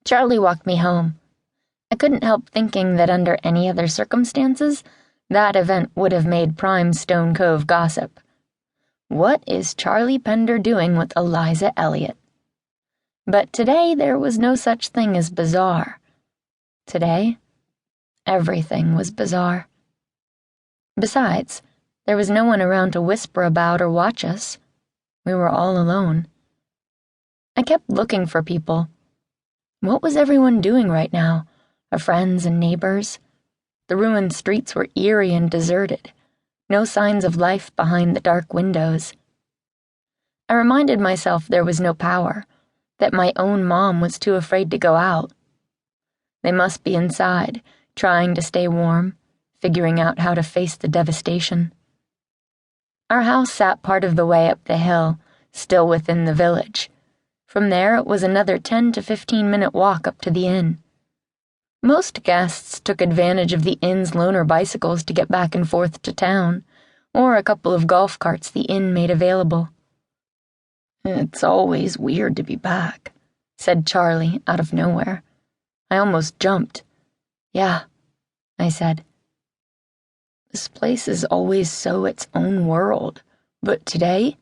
Charlie walked me home. I couldn't help thinking that under any other circumstances, that event would have made prime Stone Cove gossip. What is Charlie Pender doing with Eliza Elliot? But today there was no such thing as bizarre. Today, everything was bizarre. Besides, there was no one around to whisper about or watch us. We were all alone. I kept looking for people. What was everyone doing right now? Our friends and neighbors? The ruined streets were eerie and deserted. No signs of life behind the dark windows. I reminded myself there was no power, that my own mom was too afraid to go out. They must be inside, trying to stay warm, figuring out how to face the devastation. Our house sat part of the way up the hill, still within the village. From there it was another 10 to 15-minute walk up to the inn. Most guests took advantage of the inn's loaner bicycles to get back and forth to town, or a couple of golf carts the inn made available. "It's always weird to be back," said Charlie out of nowhere. I almost jumped. "Yeah," I said. "This place is always so its own world, but today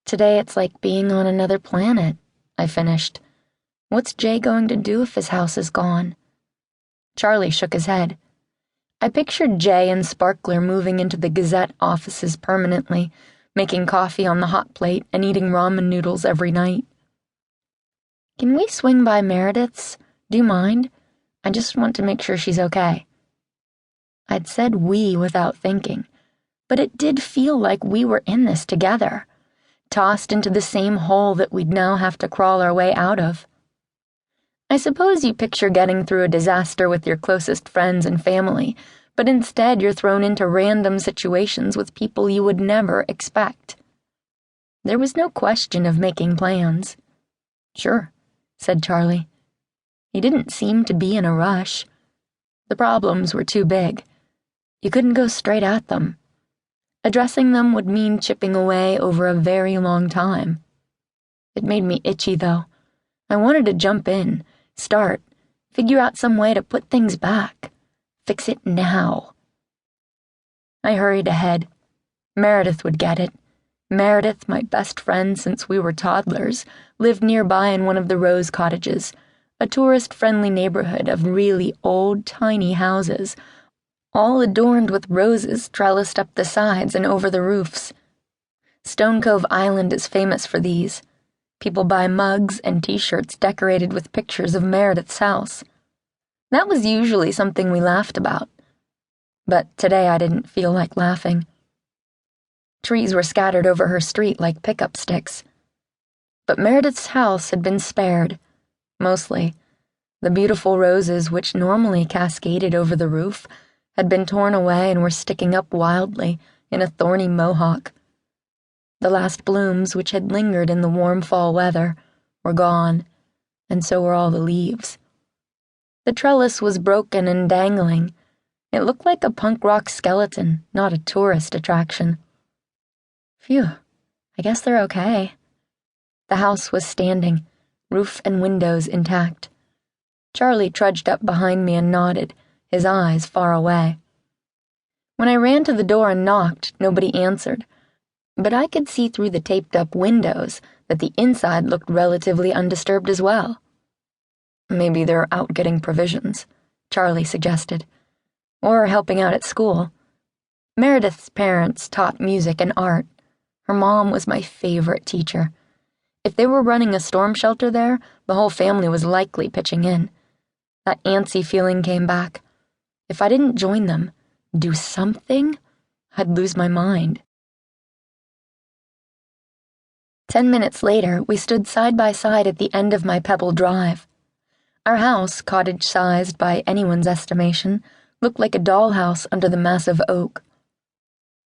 it's like being on another planet," I finished. "What's Jay going to do if his house is gone?" Charlie shook his head. I pictured Jay and Sparkler moving into the Gazette offices permanently, making coffee on the hot plate and eating ramen noodles every night. "Can we swing by Meredith's? Do you mind? I just want to make sure she's okay." I'd said we without thinking, but it did feel like we were in this together, tossed into the same hole that we'd now have to crawl our way out of. I suppose you picture getting through a disaster with your closest friends and family, but instead you're thrown into random situations with people you would never expect. There was no question of making plans. "Sure," said Charlie. He didn't seem to be in a rush. The problems were too big. You couldn't go straight at them. Addressing them would mean chipping away over a very long time. It made me itchy, though. I wanted to jump in, start, figure out some way to put things back. Fix it now. I hurried ahead. Meredith would get it. Meredith, my best friend since we were toddlers, lived nearby in one of the Rose cottages, a tourist-friendly neighborhood of really old, tiny houses, all adorned with roses trellised up the sides and over the roofs. Stone Cove Island is famous for these. People buy mugs and t-shirts decorated with pictures of Meredith's house. That was usually something we laughed about. But today I didn't feel like laughing. Trees were scattered over her street like pickup sticks. But Meredith's house had been spared. Mostly. The beautiful roses which normally cascaded over the roof had been torn away and were sticking up wildly in a thorny mohawk. The last blooms, which had lingered in the warm fall weather, were gone, and so were all the leaves. The trellis was broken and dangling. It looked like a punk rock skeleton, not a tourist attraction. Phew, I guess they're okay. The house was standing, roof and windows intact. Charlie trudged up behind me and nodded, his eyes far away. When I ran to the door and knocked, nobody answered, but I could see through the taped-up windows that the inside looked relatively undisturbed as well. "Maybe they're out getting provisions," Charlie suggested, "or helping out at school. Meredith's parents taught music and art. Her mom was my favorite teacher. If they were running a storm shelter there, the whole family was likely pitching in. That antsy feeling came back. If I didn't join them, do something, I'd lose my mind." 10 minutes later, we stood side by side at the end of my pebble drive. Our house, cottage-sized by anyone's estimation, looked like a dollhouse under the massive oak.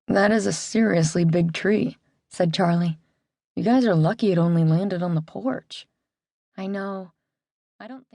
"That is a seriously big tree," said Charlie. "You guys are lucky it only landed on the porch." "I know. I don't think